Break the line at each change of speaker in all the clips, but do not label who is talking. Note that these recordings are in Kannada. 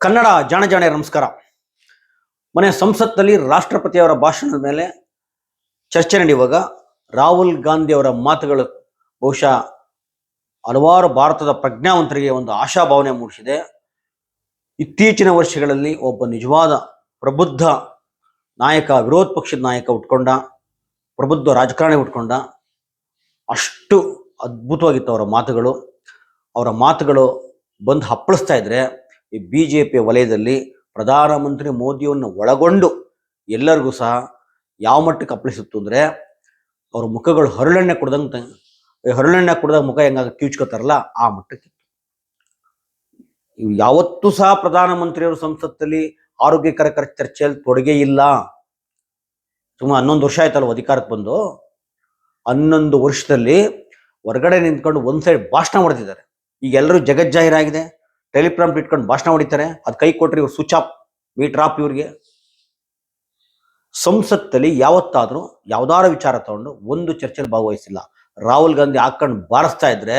ಕನ್ನಡ ಜಾಣೆ ನಮಸ್ಕಾರ. ಮನೆ ಸಂಸತ್ನಲ್ಲಿ ರಾಷ್ಟ್ರಪತಿಯವರ ಭಾಷಣದ ಮೇಲೆ ಚರ್ಚೆ ನಡೆಯುವಾಗ ರಾಹುಲ್ ಗಾಂಧಿ ಅವರ ಮಾತುಗಳು ಬಹುಶಃ ಹಲವಾರು ಭಾರತದ ಪ್ರಜ್ಞಾವಂತರಿಗೆ ಒಂದು ಆಶಾಭಾವನೆ ಮೂಡಿಸಿದೆ. ಇತ್ತೀಚಿನ ವರ್ಷಗಳಲ್ಲಿ ಒಬ್ಬ ನಿಜವಾದ ಪ್ರಬುದ್ಧ ನಾಯಕ, ವಿರೋಧ ಪಕ್ಷದ ನಾಯಕ ಉಟ್ಕೊಂಡ, ಪ್ರಬುದ್ಧ ರಾಜಕಾರಣಿ ಉಟ್ಕೊಂಡ. ಅಷ್ಟು ಅದ್ಭುತವಾಗಿತ್ತು ಅವರ ಮಾತುಗಳು ಬಂದು ಹಪ್ಪಳಿಸ್ತಾ ಇದ್ರೆ ಈ BJP ವಲಯದಲ್ಲಿ ಪ್ರಧಾನಮಂತ್ರಿ ಮೋದಿಯನ್ನು ಒಳಗೊಂಡು ಎಲ್ಲರಿಗೂ ಸಹ ಯಾವ ಮಟ್ಟಕ್ಕೆ ಅಪ್ಪಳಿಸುತ್ತು ಅಂದರೆ, ಅವ್ರ ಮುಖಗಳು ಹರಳೆಣ್ಣೆ ಕುಡ್ದಾಗ ಮುಖ ಹೆಂಗಾಗ ಕಿವುಚ್ಕೋತಾರಲ್ಲ ಆ ಮಟ್ಟಕ್ಕೆ. ಯಾವತ್ತೂ ಸಹ ಪ್ರಧಾನಮಂತ್ರಿಯವರು ಸಂಸತ್ತಲ್ಲಿ ಆರೋಗ್ಯಕರ ಚರ್ಚೆಯಲ್ಲಿ ತೊಡಗೇ ಇಲ್ಲ. ಸುಮಾರು 11 ವರ್ಷ ಆಯ್ತಲ್ಲ ಅಧಿಕಾರಕ್ಕೆ ಬಂದು. 11 ವರ್ಷದಲ್ಲಿ ಹೊರಗಡೆ ನಿಂತ್ಕೊಂಡು ಒಂದ್ ಸೈಡ್ ಭಾಷಣ ಮಾಡ್ತಿದ್ದಾರೆ. ಈಗ ಎಲ್ಲರೂ ಜಗಜ್ಜಾಹೀರಾಗಿದೆ, ಟೆಲಿಪ್ರಾಂಪ್ಟ್ ಇಟ್ಕೊಂಡು ಭಾಷಣ ಹೊಡಿತಾರೆ. ಅದು ಕೈ ಕೊಟ್ರಿ ಇವ್ರು ಸ್ವಿಚ್ ಆಫ್, ಮೀಟರ್ ಆಫ್. ಇವ್ರಿಗೆ ಸಂಸತ್ತಲ್ಲಿ ಯಾವತ್ತಾದ್ರೂ ಯಾವ್ದಾರ ವಿಚಾರ ತಗೊಂಡು ಒಂದು ಚರ್ಚೆಯಲ್ಲಿ ಭಾಗವಹಿಸಿಲ್ಲ. ರಾಹುಲ್ ಗಾಂಧಿ ಹಾಕೊಂಡು ಬಾರಿಸ್ತಾ ಇದ್ರೆ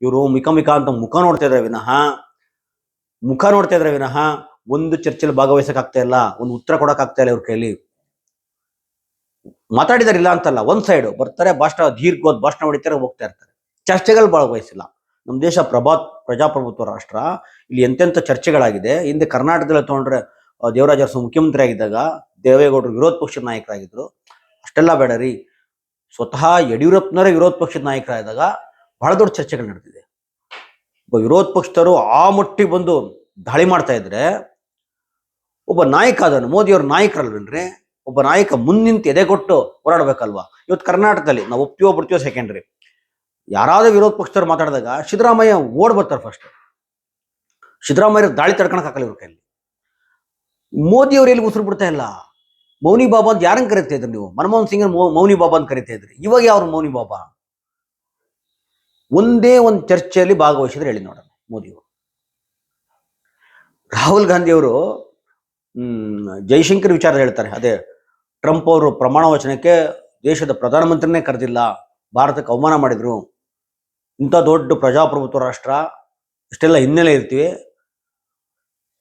ಇವರು ಮಿಕ ಅಂತ ಮುಖ ನೋಡ್ತಾ ಇದ್ರೆ ವಿನಃ ಒಂದು ಚರ್ಚೆಯಲ್ಲಿ ಭಾಗವಹಿಸಕ್ ಆಗ್ತಾ ಇಲ್ಲ, ಒಂದು ಉತ್ತರ ಕೊಡಕ್ ಆಗ್ತಾ ಇಲ್ಲ. ಇವ್ರ ಕೈಲಿ ಮಾತಾಡಿದಾರಿಲ್ಲ ಅಂತಲ್ಲ, ಒಂದ್ ಸೈಡ್ ಬರ್ತಾರೆ, ದೀರ್ಘವಾದ ಭಾಷಣ ಹೊಡಿತಾರೆ, ಹೋಗ್ತಾ ಇರ್ತಾರೆ. ಚರ್ಚೆಗಳು ಭಾಗವಹಿಸಿಲ್ಲ. ನಮ್ಮ ದೇಶ ಪ್ರಜಾಪ್ರಭುತ್ವ ರಾಷ್ಟ್ರ. ಇಲ್ಲಿ ಎಂತೆಂಥ ಚರ್ಚೆಗಳಾಗಿದೆ. ಹಿಂದೆ ಕರ್ನಾಟಕದಲ್ಲಿ ತಗೊಂಡ್ರೆ ದೇವರಾಜ ಅರಸು ಮುಖ್ಯಮಂತ್ರಿ ಆಗಿದ್ದಾಗ ದೇವೇಗೌಡರು ವಿರೋಧ ಪಕ್ಷದ ನಾಯಕರಾಗಿದ್ರು. ಅಷ್ಟೆಲ್ಲ ಬೇಡ ರೀ, ಸ್ವತಃ ಯಡಿಯೂರಪ್ಪನವರೇ ವಿರೋಧ ಪಕ್ಷದ ನಾಯಕರಾದಾಗ ಬಹಳ ದೊಡ್ಡ ಚರ್ಚೆಗಳು ನಡೆದಿದೆ. ಒಬ್ಬ ವಿರೋಧ ಪಕ್ಷದವರು ಆ ಮಟ್ಟಿಗೆ ಬಂದು ದಾಳಿ ಮಾಡ್ತಾ ಇದ್ರೆ ಒಬ್ಬ ನಾಯಕ ಅದನ್ನು ಮೋದಿಯವ್ರ ನಾಯಕರಲ್ವೇನ್ರಿ? ಒಬ್ಬ ನಾಯಕ ಮುಂದಿಂತು ಎದೆ ಕೊಟ್ಟು ಹೋರಾಡ್ಬೇಕಲ್ವಾ? ಇವತ್ತು ಕರ್ನಾಟಕದಲ್ಲಿ ನಾವು ಒಪ್ತೀವೋ ಬಿಡ್ತೀವೋ ಸೆಕೆಂಡ್ರಿ. ಯಾರಾದ್ರೂ ವಿರೋಧ ಪಕ್ಷದವ್ರು ಮಾತಾಡಿದಾಗ ಸಿದ್ದರಾಮಯ್ಯ ಓಡ್ ಬರ್ತಾರೆ ಫಸ್ಟ್. ಸಿದ್ದರಾಮಯ್ಯ ದಾಳಿ ತಡ್ಕೊಳಕ್ ಹಾಕಲ್ಲ ಇವ್ರ ಕೈಲಿ. ಮೋದಿ ಅವ್ರು ಎಲ್ಲಿ ಉಸಿರು ಬಿಡ್ತಾ ಇಲ್ಲ. ಮೌನಿ ಬಾಬಾ ಅಂತ ಯಾರಂಗ್ ಕರಿತಾ ಇದ್ರಿ ನೀವು? ಮನಮೋಹನ್ ಸಿಂಗ್ ಮೌನಿ ಬಾಬಾ ಅಂತ ಕರಿತಾ ಇದ್ರಿ. ಇವಾಗ ಯಾರು ಮೌನಿ ಬಾಬಾ? ಒಂದೇ ಒಂದು ಚರ್ಚೆಯಲ್ಲಿ ಭಾಗವಹಿಸಿದ್ರೆ ಹೇಳಿ ನೋಡೋಣ ಮೋದಿಯವರು. ರಾಹುಲ್ ಗಾಂಧಿ ಅವರು ಜೈಶಂಕರ್ ವಿಚಾರ ಹೇಳ್ತಾರೆ. ಅದೇ ಟ್ರಂಪ್ ಅವರು ಪ್ರಮಾಣ ವಚನಕ್ಕೆ ದೇಶದ ಪ್ರಧಾನಮಂತ್ರಿನೇ ಕರೆದಿಲ್ಲ, ಭಾರತಕ್ಕೆ ಅವಮಾನ ಮಾಡಿದ್ರು. ಇಂಥ ದೊಡ್ಡ ಪ್ರಜಾಪ್ರಭುತ್ವ ರಾಷ್ಟ್ರ, ಇಷ್ಟೆಲ್ಲ ಹಿನ್ನೆಲೆ ಇರ್ತೀವಿ,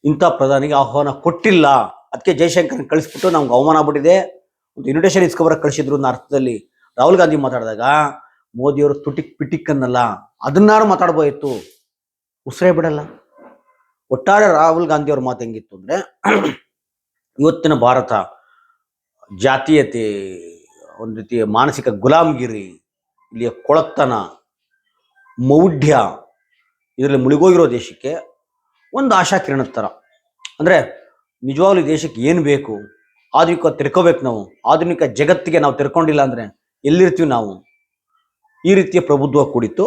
ಇಂಥ ಪ್ರಧಾನಿಗೆ ಆಹ್ವಾನ ಕೊಟ್ಟಿಲ್ಲ. ಅದಕ್ಕೆ ಜೈಶಂಕರ್ ಕಳಿಸ್ಬಿಟ್ಟು ನಮ್ಗೆ ಅವಮಾನ ಆಗ್ಬಿಟ್ಟಿದೆ, ಒಂದು ಇನ್ವಿಟೇಷನ್ ಇಸ್ಕೊಬರಕ್ಕೆ ಕಳಿಸಿದ್ರು ಅನ್ನೋ ಅರ್ಥದಲ್ಲಿ ರಾಹುಲ್ ಗಾಂಧಿ ಮಾತಾಡಿದಾಗ ಮೋದಿಯವರು ಪಿಟಿಕ್ ಅನ್ನಲ್ಲ, ಅದನ್ನಾರು ಮಾತಾಡ್ಬೋಯಿತ್ತು. ಉಸಿರೇ ಬಿಡಲ್ಲ. ಒಟ್ಟಾರೆ ರಾಹುಲ್ ಗಾಂಧಿ ಅವ್ರ ಮಾತು ಹೆಂಗಿತ್ತು ಅಂದ್ರೆ, ಇವತ್ತಿನ ಭಾರತ ಜಾತೀಯತೆ, ಒಂದು ರೀತಿಯ ಮಾನಸಿಕ ಗುಲಾಮಗಿರಿ, ಇಲ್ಲಿಯ ಕೊಳತನ, ಮೌಢ್ಯ, ಇದರಲ್ಲಿ ಮುಳುಗೋಗಿರೋ ದೇಶಕ್ಕೆ ಒಂದು ಆಶಾ ಕಿರಣದ ಥರ. ಅಂದರೆ ನಿಜವಾಗ್ಲೂ ದೇಶಕ್ಕೆ ಏನು ಬೇಕು, ಆಧುನಿಕ ತಿರ್ಕೋಬೇಕು ನಾವು. ಆಧುನಿಕ ಜಗತ್ತಿಗೆ ನಾವು ತಿರ್ಕೊಂಡಿಲ್ಲ ಅಂದರೆ ಎಲ್ಲಿರ್ತೀವಿ ನಾವು? ಈ ರೀತಿಯ ಪ್ರಭುತ್ವ ಕೂಡಿತ್ತು.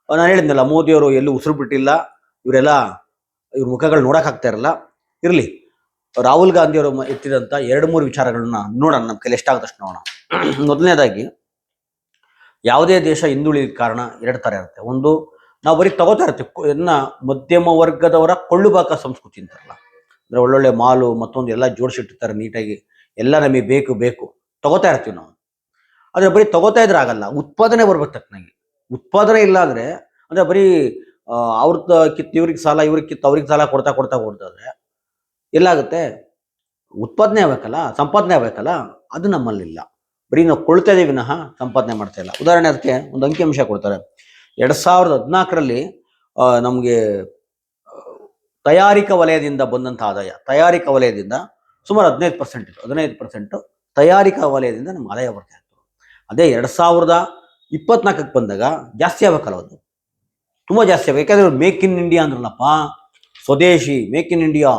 ನಾನು ಹೇಳಿದ್ನಲ್ಲ, ಮೋದಿಯವರು ಎಲ್ಲೂ ಉಸಿರು ಬಿಟ್ಟಿಲ್ಲ. ಇವ್ರ ಮುಖಗಳು ನೋಡೋಕ್ಕಾಗ್ತಾ ಇರಲ್ಲ. ಇರಲಿ, ರಾಹುಲ್ ಗಾಂಧಿ ಅವರು ಎತ್ತಿದಂಥ 2-3 ವಿಚಾರಗಳನ್ನ ನೋಡೋಣ, ನಮ್ಮ ಕೈಲಿ ಎಷ್ಟಾಗುತ್ತೆ ನೋಡೋಣ. ಮೊದಲನೇದಾಗಿ, ಯಾವುದೇ ದೇಶ ಹಿಂದುಳಿದ ಕಾರಣ 2 ಥರ ಇರುತ್ತೆ. ಒಂದು, ನಾವು ಬರೀ ತಗೋತಾ ಇರ್ತೀವಿ ಇದನ್ನ ಮಧ್ಯಮ ವರ್ಗದವರ ಕೊಳ್ಳುಬಾಕ ಸಂಸ್ಕೃತಿ ಅಂತಾರಲ್ಲ. ಅಂದರೆ ಒಳ್ಳೊಳ್ಳೆ ಮಾಲು ಮತ್ತೊಂದು ಎಲ್ಲ ಜೋಡಿಸಿಟ್ಟಿರ್ತಾರೆ ನೀಟಾಗಿ, ಎಲ್ಲ ನಮಗೆ ಬೇಕು ತಗೋತಾ ಇರ್ತೀವಿ ನಾವು. ಆದರೆ ಬರೀ ತಗೋತಾ ಇದ್ರೆ ಆಗಲ್ಲ, ಉತ್ಪಾದನೆ ಬರ್ಬೇಕು ತಕ್ಕನಾಗಿ. ಉತ್ಪಾದನೆ ಇಲ್ಲ ಅಂದರೆ ಬರೀ ಅವ್ರದ್ದು ಕಿತ್ತು ಇವ್ರಿಗೆ ಸಾಲ, ಇವ್ರಿಗೆ ಕಿತ್ತು ಅವ್ರಿಗೆ ಸಾಲ ಕೊಡ್ತಾದ್ರೆ ಎಲ್ಲಾಗುತ್ತೆ? ಉತ್ಪಾದನೆ ಆಗ್ಬೇಕಲ್ಲ, ಸಂಪಾದನೆ ಆಗ್ಬೇಕಲ್ಲ. ಅದು ನಮ್ಮಲ್ಲಿಲ್ಲ. ಬರೀ ನಾವು ಕೊಳ್ತಾ ಇದೀವಿ ವಿನಃ ಸಂಪಾದನೆ ಮಾಡ್ತಾ ಇಲ್ಲ. ಉದಾಹರಣೆ ಅದಕ್ಕೆ ಒಂದು ಅಂಕಿಅಂಶ ಕೊಡ್ತಾರೆ. 2014ರಲ್ಲಿ ನಮಗೆ ತಯಾರಿಕಾ ವಲಯದಿಂದ ಬಂದಂಥ ಆದಾಯ, ತಯಾರಿಕಾ ವಲಯದಿಂದ ಸುಮಾರು 15% ಇತ್ತು. 15% ತಯಾರಿಕಾ ವಲಯದಿಂದ ನಮ್ಗೆ ಆದಾಯ ಬರ್ತಾ ಇತ್ತು. ಅದೇ 2024ಕ್ಕೆ ಬಂದಾಗ ಜಾಸ್ತಿ ಆಗ್ಬೇಕಲ್ಲ, ಅದು ತುಂಬ ಜಾಸ್ತಿ ಆಗ್ಬೇಕು. ಯಾಕಂದ್ರೆ ಮೇಕ್ ಇನ್ ಇಂಡಿಯಾ ಅಂದ್ರಲ್ಲಪ್ಪ, ಸ್ವದೇಶಿ, ಮೇಕ್ ಇನ್ ಇಂಡಿಯಾ,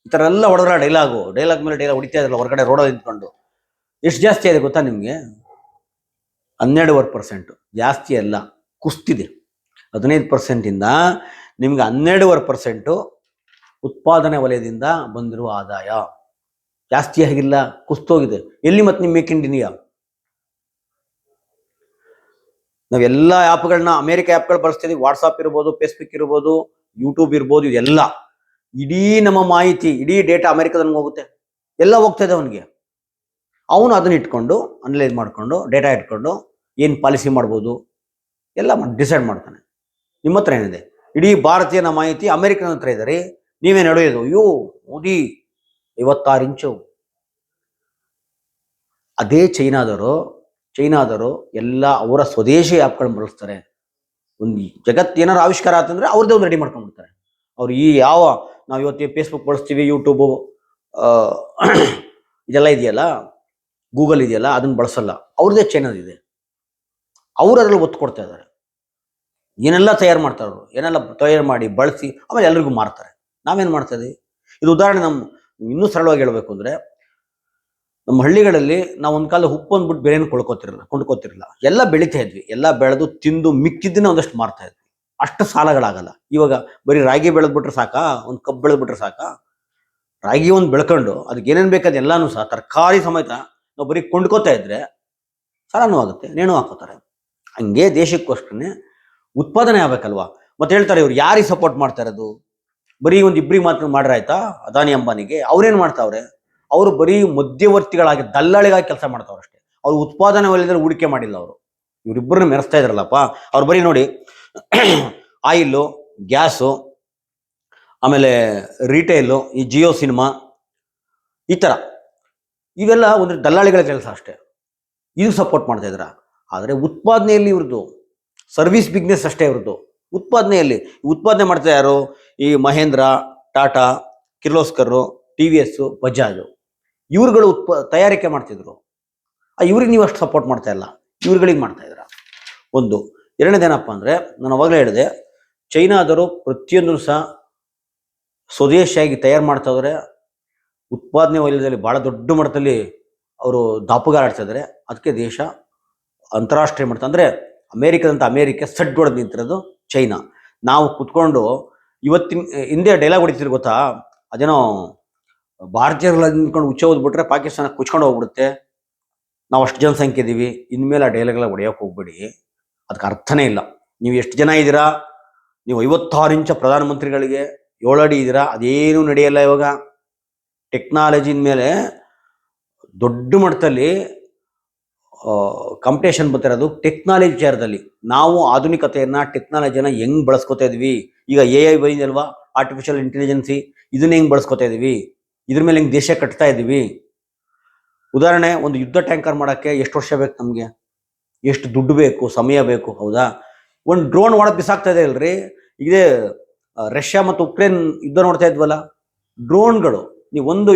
ಈ ಥರ ಎಲ್ಲ ಹೊಡೆದ್ರ ಡೈಲಾಗ್ ಮೇಲೆ ಡೈಲಾಗ್ ಹೊಡಿತಾ ಇದ್ರಲ್ಲ ಹೊರಗಡೆ ರೋಡಲ್ಲಿ ನಿಂತ್ಕೊಂಡು. ಎಷ್ಟು ಜಾಸ್ತಿ ಇದೆ ಗೊತ್ತಾ ನಿಮಗೆ? 12%. ಜಾಸ್ತಿ ಅಲ್ಲ, ಕುಸ್ತಿದೆ. 15%ಇಂದ ನಿಮ್ಗೆ 12% ಉತ್ಪಾದನೆ ವಲಯದಿಂದ ಬಂದಿರುವ ಆದಾಯ. ಜಾಸ್ತಿ ಆಗಿಲ್ಲ, ಕುಸ್ತೋಗಿದೆ. ಎಲ್ಲಿ ಮತ್ತೆ ನಿಮ್ಮ ಮೇಕ್ ಇನ್ ಇಂಡಿಯಾ? ನಾವೆಲ್ಲ ಆ್ಯಪ್ಗಳನ್ನ, ಅಮೇರಿಕ ಆ್ಯಪ್ಗಳು ಬಳಸ್ತಿದ್ದೀವಿ. ವಾಟ್ಸಾಪ್ ಇರ್ಬೋದು, ಫೇಸ್ಬುಕ್ ಇರ್ಬೋದು, ಯೂಟ್ಯೂಬ್ ಇರ್ಬೋದು, ಇದೆಲ್ಲ ಇಡೀ ನಮ್ಮ ಮಾಹಿತಿ, ಇಡೀ ಡೇಟಾ ಅಮೇರಿಕದಲ್ಲಿ ಹೋಗುತ್ತೆ. ಎಲ್ಲ ಹೋಗ್ತಾ ಇದೆ ಅವನಿಗೆ. ಅವನು ಅದನ್ನ ಇಟ್ಕೊಂಡು ಅನಲೈಸ್ ಮಾಡ್ಕೊಂಡು, ಡೇಟಾ ಇಟ್ಕೊಂಡು ಏನು ಪಾಲಿಸಿ ಮಾಡ್ಬೋದು ಎಲ್ಲ ಡಿಸೈಡ್ ಮಾಡ್ತಾನೆ. ನಿಮ್ಮ ಹತ್ರ ಏನಿದೆ? ಇಡೀ ಭಾರತೀಯನ ಮಾಹಿತಿ ಅಮೇರಿಕನ ಹತ್ರ ಇದೆ ರೀ. ನೀವೇನು ಹೇಳೋದು, ಅಯ್ಯೋ ಮೋದಿ 56 ಇಂಚು. ಅದೇ ಚೈನಾದವರು ಎಲ್ಲ ಅವರ ಸ್ವದೇಶಿ ಆ್ಯಪ್ಗಳನ್ನ ಬಳಸ್ತಾರೆ. ಒಂದು ಜಗತ್ತು ಏನಾರು ಆವಿಷ್ಕಾರ ಆತಂದ್ರೆ ಅವ್ರದ್ದೇ ಒಂದು ರೆಡಿ ಮಾಡ್ಕೊಂಡ್ಬಿಡ್ತಾರೆ. ಅವ್ರು ನಾವು ಇವತ್ತು ಫೇಸ್ಬುಕ್ ಬಳಸ್ತೀವಿ, ಯೂಟ್ಯೂಬು ಇದೆಲ್ಲ ಇದೆಯಲ್ಲ, ಗೂಗಲ್ ಇದೆಯಲ್ಲ, ಅದನ್ನ ಬಳಸಲ್ಲ. ಅವ್ರದ್ದೇ ಚೈನಾದಿದೆ. ಅವ್ರು ಅದ್ರಲ್ಲಿ ಒತ್ತು ಕೊಡ್ತಾ ಇದ್ದಾರೆ. ಏನೆಲ್ಲ ತಯಾರು ಮಾಡಿ ಬಳಸಿ ಆಮೇಲೆ ಎಲ್ರಿಗೂ ಮಾರ್ತಾರೆ. ನಾವೇನು ಮಾಡ್ತಾ ಇದೀವಿ? ಇದು ಉದಾಹರಣೆ. ಇನ್ನೂ ಸರಳವಾಗಿ ಹೇಳ್ಬೇಕು ಅಂದರೆ, ನಮ್ಮ ಹಳ್ಳಿಗಳಲ್ಲಿ ನಾವು ಒಂದು ಕಾಲ ಉಪ್ಪು ಅಂದ್ಬಿಟ್ಟು ಬೇರೆ ಕೊಂಡ್ಕೋತಿರಲಿಲ್ಲ. ಎಲ್ಲ ಬೆಳಿತಾ ಇದ್ವಿ. ಎಲ್ಲ ಬೆಳೆದು ತಿಂದು ಮಿಕ್ಕಿದ್ದನ್ನ ಒಂದಷ್ಟು ಮಾರ್ತಾ ಇದ್ವಿ. ಅಷ್ಟು ಸಾಲಗಳಾಗಲ್ಲ. ಇವಾಗ ಬರೀ ರಾಗಿ ಬೆಳೆದ್ಬಿಟ್ರೆ ಸಾಕಾ, ಒಂದು ಕಬ್ಬು ಬೆಳೆದ್ಬಿಟ್ರೆ ಸಾಕಾ? ರಾಗಿ ಒಂದು ಬೆಳ್ಕೊಂಡು ಅದಕ್ಕೆ ಏನೇನು ಬೇಕಾದ ಎಲ್ಲಾನು ಸಹ ತರಕಾರಿ ಸಮೇತ ನಾವು ಬರೀ ಕೊಂಡ್ಕೋತಾ ಇದ್ರೆ ಸಾಲನೂ ಆಗುತ್ತೆ, ನೇಣು ಹಾಕೋತಾರೆ. ಹಂಗೆ ದೇಶಕ್ಕೋಸ್ಕರನೇ ಉತ್ಪಾದನೆ ಆಗ್ಬೇಕಲ್ವಾ? ಮತ್ತೆ ಹೇಳ್ತಾರೆ, ಇವ್ರು ಯಾರಿಗೆ ಸಪೋರ್ಟ್ ಮಾಡ್ತಾ ಇರೋದು? ಬರೀ ಒಂದು ಇಬ್ಬರಿಗೆ ಮಾತ್ರ ಮಾಡ್ರೆ ಆಯ್ತಾ? ಅದಾನಿ ಅಂಬಾನಿಗೆ ಅವ್ರೇನು ಮಾಡ್ತಾವ್ರೆ? ಅವರು ಬರೀ ಮಧ್ಯವರ್ತಿಗಳಾಗಿ ದಲ್ಲಾಳಿಗಾಗಿ ಕೆಲಸ ಮಾಡ್ತಾವ್ರೆ ಅಷ್ಟೇ. ಅವ್ರು ಉತ್ಪಾದನೆ ವಲಯದಲ್ಲಿ ಹೂಡಿಕೆ ಮಾಡಿಲ್ಲ. ಇವರಿಬ್ಬರನ್ನ ಮೆರೆಸ್ತಾ ಇದ್ರಲ್ಲಪ್ಪ. ಅವ್ರು ಬರೀ ನೋಡಿ, ಆಯಿಲು, ಗ್ಯಾಸು, ಆಮೇಲೆ ರಿಟೇಲು, ಈ ಜಿಯೋ ಸಿನಿಮಾ, ಈ ಥರ ಇವೆಲ್ಲ ಒಂದು ದಲ್ಲಾಳಿಗಳ ಕೆಲಸ ಅಷ್ಟೇ. ಇದು ಸಪೋರ್ಟ್ ಮಾಡ್ತಾ ಇದ್ರ. ಆದರೆ ಉತ್ಪಾದನೆಯಲ್ಲಿ ಇವ್ರದ್ದು ಸರ್ವಿಸ್ ಬಿಸ್ನೆಸ್ ಅಷ್ಟೇ ಇವ್ರದ್ದು. ಉತ್ಪಾದನೆ ಮಾಡ್ತಾ ಯಾರು? ಈ ಮಹೇಂದ್ರ, ಟಾಟಾ, ಕಿರ್ಲೋಸ್ಕರ್, TVS, ಬಜಾಜ್ ಇವ್ರುಗಳು ತಯಾರಿಕೆ ಮಾಡ್ತಿದ್ರು. ಇವ್ರಿಗೆ ನೀವು ಅಷ್ಟು ಸಪೋರ್ಟ್ ಮಾಡ್ತಾ ಇಲ್ಲ, ಇವ್ರುಗಳಿಗೆ ಮಾಡ್ತಾ ಇದ್ರ. ಒಂದು. ಎರಡನೇದೇನಪ್ಪ ಅಂದರೆ, ನಾನು ಅವಾಗಲೇ ಹೇಳಿದೆ, ಚೈನಾದವರು ಪ್ರತಿಯೊಂದು ಸಹ ಸ್ವದೇಶಿಯಾಗಿ ತಯಾರು ಮಾಡ್ತಾ ಇದ್ದಾರೆ. ಉತ್ಪಾದನೆ ವಲಯದಲ್ಲಿ ಭಾಳ ದೊಡ್ಡ ಮಟ್ಟದಲ್ಲಿ ಅವರು ದಾಪುಗಾರ ಆಡ್ತಾ ಇದ್ದಾರೆ. ಅದಕ್ಕೆ ದೇಶ ಅಂತಾರಾಷ್ಟ್ರೀಯ ಮಟ್ಟ ಅಂದರೆ ಅಮೇರಿಕ ಸಡ್ ಹೊಡೆದು ನಿಂತಿರೋದು ಚೈನಾ. ನಾವು ಕುತ್ಕೊಂಡು ಹಿಂದೆ ಡೈಲಾಗ್ ಹೊಡಿತಿದ್ರು ಗೊತ್ತಾ? ಅದೇನೋ ಭಾರತೀಯರೆಲ್ಲ ನಿಂತ್ಕೊಂಡು ಉಚ್ಚ ಓದ್ಬಿಟ್ರೆ ಪಾಕಿಸ್ತಾನ ಕುಚ್ಕೊಂಡು ಹೋಗ್ಬಿಡುತ್ತೆ, ನಾವು ಅಷ್ಟು ಜನಸಂಖ್ಯೆ ಇದ್ದೀವಿ, ಇನ್ಮೇಲೆ ಆ ಡೈಲಾಗ್ಲ ಹೊಡೆಯೋಕೆ ಹೋಗ್ಬೇಡಿ. ಅದಕ್ಕೆ ಅರ್ಥನೇ ಇಲ್ಲ. ನೀವು ಎಷ್ಟು ಜನ ಇದ್ದೀರಾ? ನೀವು 56 ಇಂಚ ಪ್ರಧಾನಮಂತ್ರಿಗಳಿಗೆ 7 ಅಡಿ ಇದ್ದೀರಾ? ಅದೇನೂ ನಡೆಯಲ್ಲ. ಇವಾಗ ಟೆಕ್ನಾಲಜಿನ ಮೇಲೆ ದೊಡ್ಡ ಮಟ್ಟದಲ್ಲಿ ಕಾಂಪಿಟೇಷನ್ ಬರ್ತಿರೋದು ಟೆಕ್ನಾಲಜಿ ವಿಚಾರದಲ್ಲಿ. ನಾವು ಆಧುನಿಕತೆಯನ್ನ, ಟೆಕ್ನಾಲಜಿನ ಹೆಂಗ್ ಬಳಸ್ಕೊತಾ ಇದ್ವಿ? ಈಗ AI ಬಂದಿದಲ್ವಾ, ಆರ್ಟಿಫಿಷಿಯಲ್ ಇಂಟೆಲಿಜೆನ್ಸಿ, ಇದನ್ನ ಹೆಂಗ್ ಬಳಸ್ಕೊತಾ ಇದೀವಿ? ಇದ್ರ ಮೇಲೆ ಹೆಂಗ್ ದೇಶ ಕಟ್ತಾ ಇದೀವಿ? ಉದಾಹರಣೆ, ಒಂದು ಯುದ್ಧ ಟ್ಯಾಂಕರ್ ಮಾಡೋಕ್ಕೆ ಎಷ್ಟು ವರ್ಷ ಬೇಕು ನಮಗೆ? ಎಷ್ಟು ದುಡ್ಡು ಬೇಕು, ಸಮಯ ಬೇಕು, ಹೌದಾ? ಒಂದು ಡ್ರೋನ್ ಒಳಗೆ ಬಿಸಾಕ್ತಾ ಇದೆ ಅಲ್ರಿ. ಇದೇ ರಷ್ಯಾ ಮತ್ತು ಉಕ್ರೇನ್ ಯುದ್ಧ ನೋಡ್ತಾ ಇದ್ವಲ್ಲ, ಡ್ರೋನ್ಗಳು. ನೀವು ಒಂದು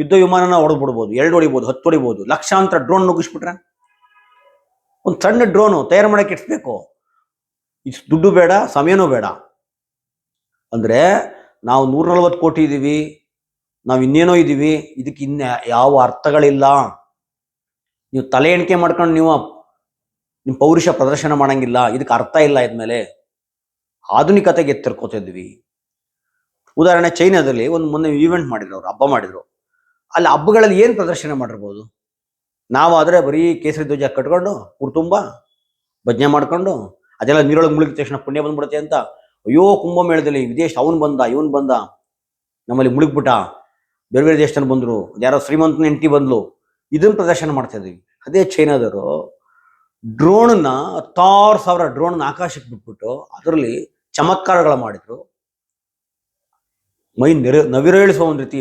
ಯುದ್ಧ ವಿಮಾನನ ಹೊಡೆದ್ಬಿಡ್ಬೋದು, 2 ಹೊಡಿಬೋದು, 10 ಹೊಡಿಬೋದು. ಲಕ್ಷಾಂತರ ಡ್ರೋನ್ ನುಗ್ಗಿಸ್ಬಿಟ್ರೆ ಒಂದು ಸಣ್ಣ ಡ್ರೋನು ತಯಾರು ಮಾಡಕ್ಕೆ ಇಟ್ಬೇಕು. ಇಷ್ಟು ದುಡ್ಡು ಬೇಡ, ಸಮಯನೂ ಬೇಡ. ಅಂದರೆ ನಾವು 140 ಕೋಟಿ ಇದ್ದೀವಿ, ನಾವು ಇನ್ನೇನೋ ಇದ್ದೀವಿ. ಇದಕ್ಕೆ ಯಾವ ಅರ್ಥಗಳಿಲ್ಲ. ನೀವು ತಲೆ ಎಣಿಕೆ ಮಾಡ್ಕೊಂಡು ನಿಮ್ಮ ಪೌರುಷ ಪ್ರದರ್ಶನ ಮಾಡಂಗಿಲ್ಲ. ಇದಕ್ಕೆ ಅರ್ಥ ಇಲ್ಲ. ಇದ್ಮೇಲೆ ಆಧುನಿಕತೆಗೆ ಎತ್ತಿರ್ಕೋತಿದ್ವಿ. ಉದಾಹರಣೆ, ಚೈನಾದಲ್ಲಿ ಒಂದು ಮೊನ್ನೆ ಈವೆಂಟ್ ಮಾಡಿದ್ರು, ಅವರು ಹಬ್ಬ ಮಾಡಿದ್ರು. ಅಲ್ಲಿ ಹಬ್ಬಗಳಲ್ಲಿ ಏನು ಪ್ರದರ್ಶನ ಮಾಡಿರ್ಬೋದು? ನಾವಾದರೆ ಬರೀ ಕೇಸರಿ ಧ್ವಜ ಕಟ್ಕೊಂಡು ಊರು ತುಂಬ ಭಜನೆ ಮಾಡ್ಕೊಂಡು, ಅದೆಲ್ಲ ನೀರೊಳಗೆ ಮುಳುಗಿದ ತಕ್ಷಣ ಪುಣ್ಯ ಬಂದ್ಬಿಡುತ್ತೆ ಅಂತ, ಅಯ್ಯೋ ಕುಂಭಮೇಳದಲ್ಲಿ ವಿದೇಶ ಅವನು ಬಂದ, ಇವನು ಬಂದ, ನಮ್ಮಲ್ಲಿ ಮುಳುಗ್ಬಿಟ್ಟ, ಬೇರೆ ಬೇರೆ ದೇಶದಲ್ಲಿ ಬಂದರು, ಯಾರೋ ಶ್ರೀಮಂತನ ಹೆಂಡತಿ ಬಂದ್ಲು, ಇದನ್ನು ಪ್ರದರ್ಶನ ಮಾಡ್ತಾ ಇದ್ದೀವಿ. ಅದೇ ಚೈನಾದವರು ಡ್ರೋನ್ನ 16,000 ಡ್ರೋನ್ ಆಕಾಶಕ್ಕೆ ಬಿಟ್ಬಿಟ್ಟು ಅದರಲ್ಲಿ ಚಮತ್ಕಾರಗಳು ಮಾಡಿದ್ರು. ಮೈ ನವಿರೇಳಿಸುವ ಒಂದು ರೀತಿ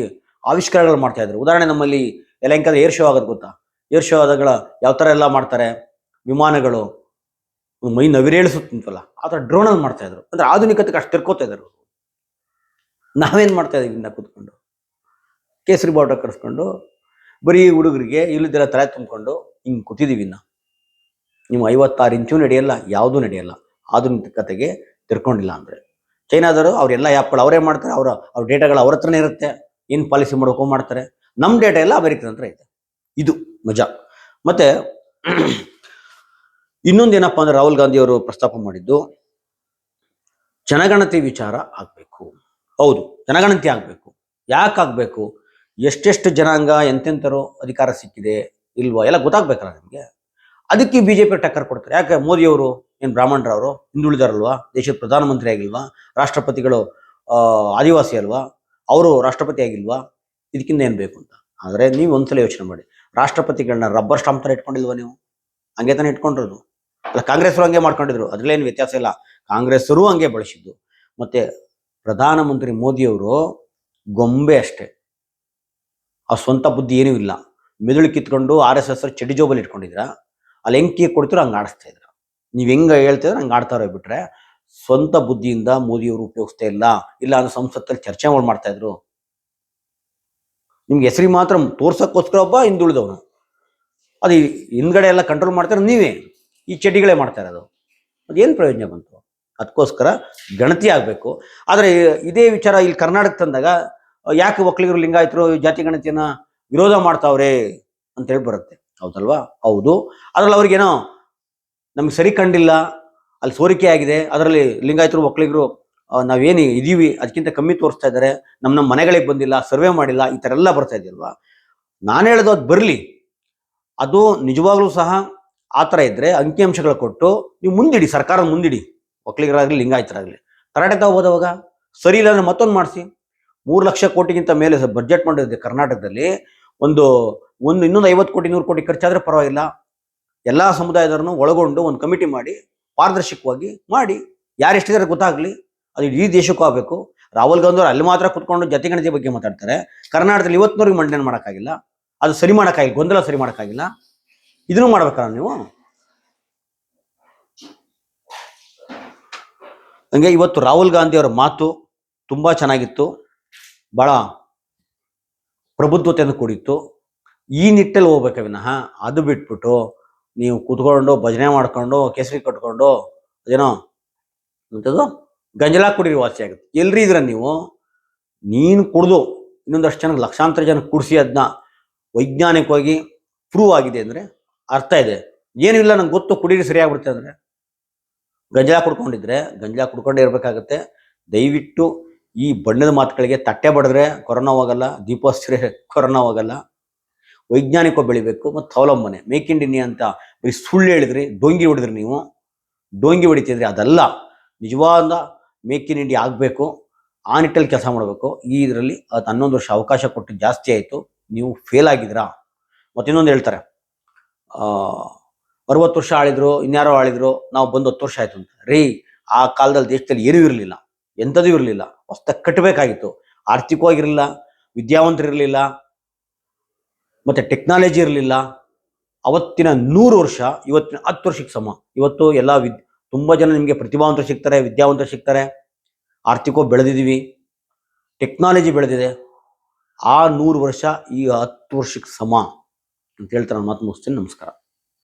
ಆವಿಷ್ಕಾರಗಳು ಮಾಡ್ತಾ ಇದ್ರು. ಉದಾಹರಣೆ, ನಮ್ಮಲ್ಲಿ ಯಲಹಂಕದ ಏರ್ ಶೋ ಆಗೋದು ಗೊತ್ತಾ? ಏರ್ ಶೋ ಆದಾಗಳ ಯಾವ ಥರ ಎಲ್ಲ ಮಾಡ್ತಾರೆ, ವಿಮಾನಗಳು ಮೈ ನವಿರೇಳಿಸುತ್ತಂತಲ್ಲ, ಆ ಥರ ಡ್ರೋನಲ್ಲಿ ಮಾಡ್ತಾ ಇದ್ರು. ಅಂದ್ರೆ ಆಧುನಿಕತೆಗೆ ಅಷ್ಟು ತಿರ್ಕೋತಾ ಇದ್ರು. ನಾವೇನು ಮಾಡ್ತಾ ಇದೀವಿ? ಇನ್ನ ಕೂತ್ಕೊಂಡು ಕೇಸರಿ ಬಾವುಟ ಕರೆಸ್ಕೊಂಡು ಬರೀ ಹುಡುಗರಿಗೆ ಇಲ್ಲದೆಲ್ಲ ತಲೆ ತುಂಬಿಕೊಂಡು ಹಿಂಗೆ ಕೂತಿದ್ದೀವಿ. ನೀವು 56 ಇಂಚು ನಡೆಯಲ್ಲ, ಯಾವುದೂ ನಡೆಯಲ್ಲ. ಆಧುನಿಕತೆಗೆ ತಿರ್ಕೊಂಡಿಲ್ಲ ಅಂದರೆ ಚೈನಾದವರು ಅವರೆಲ್ಲ ಆ್ಯಪ್ಗಳು ಅವರೇ ಮಾಡ್ತಾರೆ. ಅವ್ರ ಡೇಟಾಗಳು ಅವ್ರ ಹತ್ರನೇ ಇರುತ್ತೆ. ಏನು ಪಾಲಿಸಿ ಮಾಡೋಕ್ಕೂ ಮಾಡ್ತಾರೆ. ನಮ್ಮ ಡೇಟಾ ಎಲ್ಲ ಅಮೆರಿಕದ ಹತ್ರ ಇದೆ. ಇದು ಮಜಾ. ಮತ್ತೆ ಇನ್ನೊಂದೇನಪ್ಪ ಅಂದ್ರೆ, ರಾಹುಲ್ ಗಾಂಧಿ ಅವರು ಪ್ರಸ್ತಾಪ ಮಾಡಿದ್ದು ಜನಗಣತಿ ವಿಚಾರ ಆಗಬೇಕು. ಹೌದು, ಜನಗಣತಿ ಆಗಬೇಕು. ಯಾಕೆ ಆಗಬೇಕು? ಎಷ್ಟೆಷ್ಟು ಜನಾಂಗ, ಎಂತೆಂಥರು ಅಧಿಕಾರ ಸಿಕ್ಕಿದೆ ಇಲ್ವಾ ಎಲ್ಲ ಗೊತ್ತಾಗ್ಬೇಕಲ್ಲ ನಿಮಗೆ. ಅದಕ್ಕೆ BJP ಟಕ್ಕರ್ ಕೊಡ್ತಾರೆ. ಯಾಕೆ? ಮೋದಿಯವರು ಏನು ಬ್ರಾಹ್ಮಣರವರು, ಹಿಂದುಳಿದಾರಲ್ವಾ? ದೇಶದ ಪ್ರಧಾನಮಂತ್ರಿ ಆಗಿಲ್ವಾ? ರಾಷ್ಟ್ರಪತಿಗಳು ಆದಿವಾಸಿ ಅಲ್ವಾ? ಅವರು ರಾಷ್ಟ್ರಪತಿ ಆಗಿಲ್ವಾ? ಇದಕ್ಕಿಂತ ಏನು ಬೇಕು ಅಂತ. ಆದರೆ ನೀವು ಒಂದ್ಸಲ ಯೋಚನೆ ಮಾಡಿ, ರಾಷ್ಟ್ರಪತಿಗಳನ್ನ ರಬ್ಬರ್ ಸ್ಟಾಂಪ್ ಥರ ಇಟ್ಕೊಂಡಿಲ್ವಾ ನೀವು? ಹಂಗೆ ತಾನೇ ಇಟ್ಕೊಂಡಿರೋದು. ಅಲ್ಲ, ಕಾಂಗ್ರೆಸ್ರು ಹಂಗೆ ಮಾಡ್ಕೊಂಡಿದ್ರು, ಅದ್ರಲ್ಲೇನು ವ್ಯತ್ಯಾಸ ಇಲ್ಲ. ಕಾಂಗ್ರೆಸ್ಸರು ಹಂಗೆ ಬಳಸಿದ್ದು. ಮತ್ತೆ ಪ್ರಧಾನಮಂತ್ರಿ ಮೋದಿಯವರು ಗೊಂಬೆ ಅಷ್ಟೇ. ಆ ಸ್ವಂತ ಬುದ್ಧಿ ಏನೂ ಇಲ್ಲ. ಮೆದುಳು ಕಿತ್ಕೊಂಡು RSS ಚಡ್ಡಿ ಜೋಬಲ್ಲಿ ಇಟ್ಕೊಂಡಿದ್ರ, ಅಲ್ಲಿ ಹೆಂಗೆ ಕೀ ಕೊಡ್ತೀರೋ ಹಂಗೆ ಆಡಿಸ್ತಾ ಇದ್ರ. ನೀವು ಹೆಂಗೆ ಹೇಳ್ತಿದ್ರೆ ಹಂಗೆ ಆಡ್ತಾರೋ ಬಿಟ್ರೆ ಸ್ವಂತ ಬುದ್ಧಿಯಿಂದ ಮೋದಿಯವರು ಉಪಯೋಗಿಸ್ತಾ ಇಲ್ಲ. ಇಲ್ಲ ಅಂದ್ರೆ ಸಂಸತ್ತಲ್ಲಿ ಚರ್ಚೆಗಳು ಮಾಡ್ತಾ ಇದ್ರು. ನಿಮ್ಗೆ ಹೆಸರಿಗೆ ಮಾತ್ರ ತೋರ್ಸಕ್ಕೋಸ್ಕರ ಒಬ್ಬ ಹಿಂದುಳಿದವನು, ಅದು ಹಿಂದ್ಗಡೆ ಎಲ್ಲ ಕಂಟ್ರೋಲ್ ಮಾಡ್ತಾರೆ ನೀವೇ. ಈ ಚಡ್ಡಿಗಳೇ ಮಾಡ್ತಾ ಇರೋದು. ಅದೇನು ಪ್ರಯೋಜನ ಬಂತು? ಅದಕ್ಕೋಸ್ಕರ ಗಣತಿ ಆಗಬೇಕು. ಆದರೆ ಇದೇ ವಿಚಾರ ಇಲ್ಲಿ ಕರ್ನಾಟಕ ತಂದಾಗ ಯಾಕೆ ಒಕ್ಕಲಿಗರು ಲಿಂಗಾಯತರು ಜಾತಿ ಗಣತಿಯನ್ನು ವಿರೋಧ ಮಾಡ್ತಾವ್ರೆ ಅಂತೇಳಿ ಬರುತ್ತೆ. ಹೌದಲ್ವಾ? ಹೌದು. ಅದರಲ್ಲಿ ಅವ್ರಿಗೇನೋ ನಮ್ಗೆ ಸರಿ ಕಂಡಿಲ್ಲ, ಅಲ್ಲಿ ಸೋರಿಕೆ ಆಗಿದೆ, ಅದರಲ್ಲಿ ಲಿಂಗಾಯತರು ಒಕ್ಕಲಿಗರು ನಾವೇನು ಇದೀವಿ ಅದಕ್ಕಿಂತ ಕಮ್ಮಿ ತೋರಿಸ್ತಾ ಇದ್ದಾರೆ, ನಮ್ಮ ಮನೆಗಳಿಗೆ ಬಂದಿಲ್ಲ, ಸರ್ವೆ ಮಾಡಿಲ್ಲ, ಈ ಥರ ಎಲ್ಲ ಬರ್ತಾ ಇದೆಯಲ್ವಾ. ನಾನು ಹೇಳೋದು ಅದು ಬರಲಿ. ಅದು ನಿಜವಾಗ್ಲೂ ಸಹ ಆ ಥರ ಇದ್ದರೆ ಅಂಕಿಅಂಶಗಳು ಕೊಟ್ಟು ನೀವು ಮುಂದಿಡಿ, ಸರ್ಕಾರ ಮುಂದಿಡಿ. ಒಕ್ಕಲಿಗರಾಗಲಿ ಲಿಂಗಾಯತರಾಗಲಿ ಕರ್ನಾಟಕ ಹೋದವಾಗ ಸರಿ ಇಲ್ಲ ಅಂದರೆ ಮತ್ತೊಂದು ಮಾಡಿಸಿ. 3 ಲಕ್ಷ ಕೋಟಿಗಿಂತ ಮೇಲೆ ಬಡ್ಜೆಟ್ ಮಾಡಿದೆ ಕರ್ನಾಟಕದಲ್ಲಿ. ಒಂದು ಇನ್ನೊಂದು 50 ಕೋಟಿ 100 ಕೋಟಿ ಖರ್ಚಾದರೆ ಪರವಾಗಿಲ್ಲ. ಎಲ್ಲ ಸಮುದಾಯದವರನ್ನು ಒಳಗೊಂಡು ಒಂದು ಕಮಿಟಿ ಮಾಡಿ ಪಾರದರ್ಶಕವಾಗಿ ಮಾಡಿ, ಯಾರು ಎಷ್ಟಿದ್ದಾರೆ ಗೊತ್ತಾಗಲಿ. ಅದು ಇಡೀ ದೇಶಕ್ಕೂ ಆಗಬೇಕು. ರಾಹುಲ್ ಗಾಂಧಿ ಅವರು ಅಲ್ಲಿ ಮಾತ್ರ ಕುತ್ಕೊಂಡು ಜಾತಿಗಣತಿ ಬಗ್ಗೆ ಮಾತಾಡ್ತಾರೆ. ಕರ್ನಾಟಕದಲ್ಲಿ ಇವತ್ತಿನವರೆಗೆ ಮಂಡನೆ ಮಾಡೋಕ್ಕಾಗಿಲ್ಲ, ಅದು ಸರಿ ಮಾಡೋಕ್ಕಾಗಿಲ್ಲ, ಗೊಂದಲ ಸರಿ ಮಾಡೋಕ್ಕಾಗಿಲ್ಲ. ಇದನ್ನು ಮಾಡ್ಬೇಕಲ್ಲ ನೀವು. ಹಂಗೆ ಇವತ್ತು ರಾಹುಲ್ ಗಾಂಧಿ ಅವರ ಮಾತು ತುಂಬ ಚೆನ್ನಾಗಿತ್ತು, ಭಾಳ ಪ್ರಬುದ್ಧತೆಯನ್ನು ಕೂಡಿತ್ತು. ಈ ನಿಟ್ಟಲ್ಲಿ ಹೋಗ್ಬೇಕ ವಿನಃ ಅದು ಬಿಟ್ಬಿಟ್ಟು ನೀವು ಕೂತ್ಕೊಂಡು ಭಜನೆ ಮಾಡ್ಕೊಂಡು ಕೇಸರಿ ಕಟ್ಕೊಂಡು ಅದೇನೋ ಅಂಥದ್ದು ಗಂಜಲ ಕುಡಿರಿ ವಾಸಿ ಆಗುತ್ತೆ. ಎಲ್ರಿ ಇದ್ರ ನೀವು? ನೀನು ಕುಡಿದು ಇನ್ನೊಂದಷ್ಟು ಜನಕ್ಕೆ ಲಕ್ಷಾಂತರ ಜನ ಕುಡಿಸಿ ಅದನ್ನ ವೈಜ್ಞಾನಿಕವಾಗಿ ಪ್ರೂವ್ ಆಗಿದೆ ಅಂದರೆ ಅರ್ಥ ಇದೆ. ಏನೂ ಇಲ್ಲ ನಂಗೆ ಗೊತ್ತು ಕುಡೀರಿ ಸರಿಯಾಗ್ಬಿಡುತ್ತೆ ಅಂದರೆ. ಗಂಜಲ ಕುಡ್ಕೊಂಡಿದ್ರೆ ಗಂಜಲ ಕುಡ್ಕೊಂಡೇ ಇರಬೇಕಾಗತ್ತೆ. ದಯವಿಟ್ಟು ಈ ಬಣ್ಣದ ಮಾತುಗಳಿಗೆ ತಟ್ಟೆ ಬಡಿದ್ರೆ ಕೊರೋನಾ ಹೋಗಲ್ಲ, ದೀಪ ಹಚ್ಚಿದ್ರೆ ಕೊರೋನಾ ಹೋಗಲ್ಲ. ವೈಜ್ಞಾನಿಕ ಬೆಳಿಬೇಕು ಮತ್ತು ಅವಲಂಬನೆ. ಮೇಕ್ ಇನ್ ಇಂಡಿಯಾ ಅಂತ ಬರೀ ಸುಳ್ಳು ಹೇಳಿದ್ರಿ, ಡೊಂಗಿ ಹೊಡಿದ್ರಿ. ನೀವು ಡೊಂಗಿ ಹೊಡಿತಿದ್ರಿ, ಅದಲ್ಲ. ನಿಜವಾದ ಮೇಕ್ ಇನ್ ಇಂಡಿಯಾ ಆಗಬೇಕು. ಆ ನಿಟ್ಟಲ್ಲಿ ಕೆಲಸ ಮಾಡಬೇಕು. ಈ ಇದರಲ್ಲಿ 11 ವರ್ಷ ಅವಕಾಶ ಕೊಟ್ಟು ಜಾಸ್ತಿ ಆಯಿತು, ನೀವು ಫೇಲ್ ಆಗಿದ್ದೀರಾ. ಮತ್ತಿನ್ನೊಂದು ಹೇಳ್ತಾರೆ, 60 ವರ್ಷ ಆಳಿದ್ರು, ಇನ್ಯಾರೋ ಆಳಿದ್ರು, ನಾವು ಬಂದು 10 ವರ್ಷ ಆಯಿತು ಅಂತ. ರೀ, ಆ ಕಾಲದಲ್ಲಿ ದೇಶದಲ್ಲಿ ಏನೂ ಇರಲಿಲ್ಲ, ಎಂಥದೂ ಇರಲಿಲ್ಲ. ಹೊಸ್ದಾಗಿ ಕಟ್ಟಬೇಕಾಗಿತ್ತು. ಆರ್ಥಿಕವಾಗಿರಲಿಲ್ಲ, ವಿದ್ಯಾವಂತರಿರಲಿಲ್ಲ, ಮತ್ತು ಟೆಕ್ನಾಲಜಿ ಇರಲಿಲ್ಲ. ಅವತ್ತಿನ 100 ವರ್ಷ ಇವತ್ತಿನ 10 ವರ್ಷಕ್ಕೆ ಸಮ. ಇವತ್ತು ಎಲ್ಲ ತುಂಬ ಜನ ನಿಮಗೆ ಪ್ರತಿಭಾವಂತರು ಸಿಗ್ತಾರೆ, ವಿದ್ಯಾವಂತರು ಸಿಗ್ತಾರೆ, ಆರ್ಥಿಕವಾಗಿ ಬೆಳೆದಿದ್ದೀವಿ, ಟೆಕ್ನಾಲಜಿ ಬೆಳೆದಿದೆ. ಆ 100 ವರ್ಷ ಈ 10 ವರ್ಷಕ್ಕೆ ಸಮ ಅಂತ ಹೇಳ್ತಾರೆ. ನಾನು ಮಾತು ಮುಗಿಸ್ತೀನಿ. ನಮಸ್ಕಾರ.